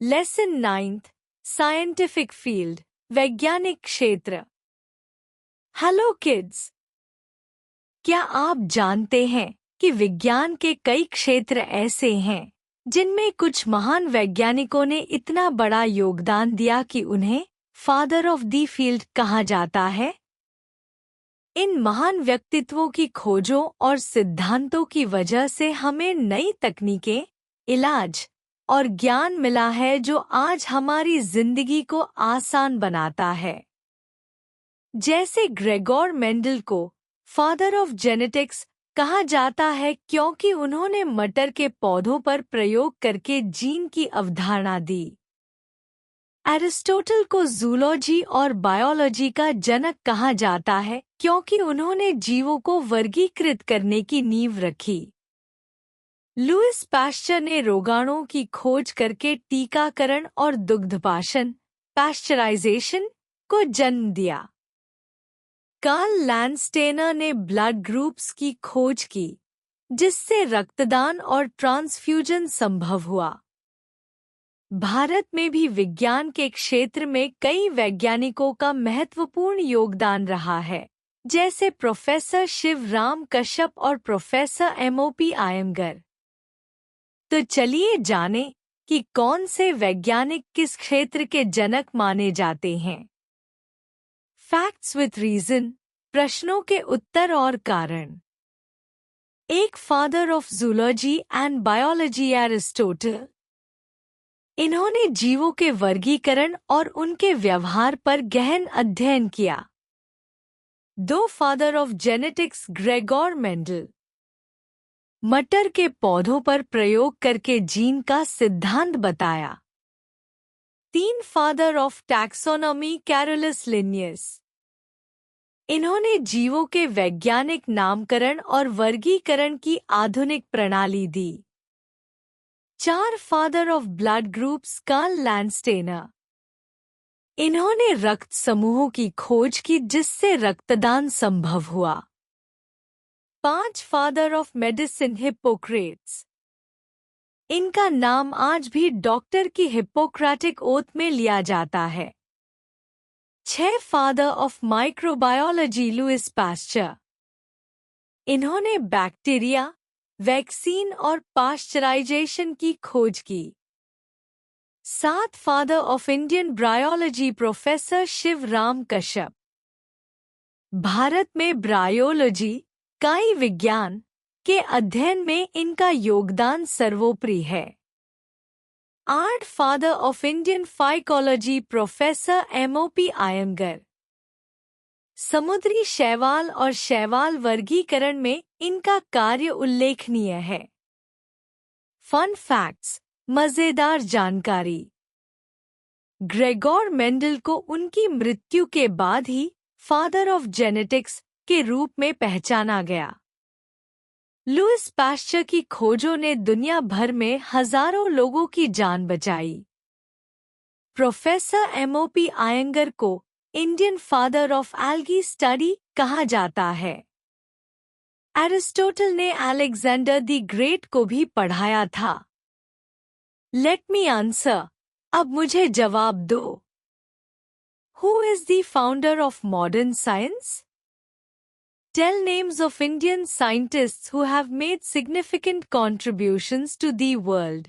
Lesson 9th scientific field वैज्ञानिक क्षेत्र। Hello kids, क्या आप जानते हैं कि विज्ञान के कई क्षेत्र ऐसे हैं जिनमें कुछ महान वैज्ञानिकों ने इतना बड़ा योगदान दिया कि उन्हें फादर ऑफ द फील्ड कहा जाता है। इन महान व्यक्तित्वों की खोजों और सिद्धांतों की वजह से हमें नई तकनीकें, इलाज और ज्ञान मिला है जो आज हमारी जिंदगी को आसान बनाता है। जैसे ग्रेगोर मेंडल को फादर ऑफ जेनेटिक्स कहा जाता है क्योंकि उन्होंने मटर के पौधों पर प्रयोग करके जीन की अवधारणा दी। एरिस्टोटल को जूलॉजी और बायोलॉजी का जनक कहा जाता है क्योंकि उन्होंने जीवों को वर्गीकृत करने की नींव रखी। लुईस पाश्चर ने रोगाणुओं की खोज करके टीकाकरण और दुग्धपाशन पाश्चराइजेशन को जन्म दिया। कार्ल लैंडस्टेनर ने ब्लड ग्रुप्स की खोज की जिससे रक्तदान और ट्रांसफ्यूजन संभव हुआ। भारत में भी विज्ञान के क्षेत्र में कई वैज्ञानिकों का महत्वपूर्ण योगदान रहा है, जैसे प्रोफेसर शिवराम कश्यप और प्रोफेसर MOP आयंगर। तो चलिए जानें कि कौन से वैज्ञानिक किस क्षेत्र के जनक माने जाते हैं। फैक्ट्स विथ रीजन, प्रश्नों के उत्तर और कारण। एक father of zoology and biology Aristotle. इन्होंने जीवों के वर्गीकरण और उनके व्यवहार पर गहन अध्ययन किया। दो father of genetics Gregor Mendel. मटर के पौधों पर प्रयोग करके जीन का सिद्धांत बताया। तीन father of taxonomy Carolus Linnaeus. इन्होंने जीवों के वैज्ञानिक नामकरण और वर्गीकरण की आधुनिक प्रणाली दी। चार father of blood groups Karl Landsteiner. इन्होंने रक्त समूहों की खोज की जिससे रक्तदान संभव हुआ। पांच फादर ऑफ मेडिसिन हिप्पोक्रेट्स। इनका नाम आज भी डॉक्टर की हिप्पोक्रेटिक ओथ में लिया जाता है। छह father of microbiology Louis Pasteur. इन्होंने बैक्टीरिया, वैक्सीन और पाश्चराइजेशन की खोज की। सात father of Indian bryology professor Shivram Kashyap. Bharat में ब्रायोलॉजी, काई विज्ञान के अध्ययन में इनका योगदान सर्वोपरि है। आठ father of Indian phycology professor MOP Iyengar. समुद्री शैवाल और शैवाल वर्गीकरण में इनका कार्य उल्लेखनीय है। फन फैक्ट्स, मजेदार जानकारी। ग्रेगोर मेंडल को उनकी मृत्यु के बाद ही फादर ऑफ जेनेटिक्स के रूप में पहचाना गया। लुईस पाश्चर की खोजों ने दुनिया भर में हजारों लोगों की जान बचाई। प्रोफेसर MOP आयंगर को Indian father of algae study कहा जाता है। एरिस्टोटल ने अलेक्जेंडर द ग्रेट को भी पढ़ाया था। लेट मी आंसर, अब मुझे जवाब दो। Who is the founder of modern science? Tell names of Indian scientists who have made significant contributions to the world.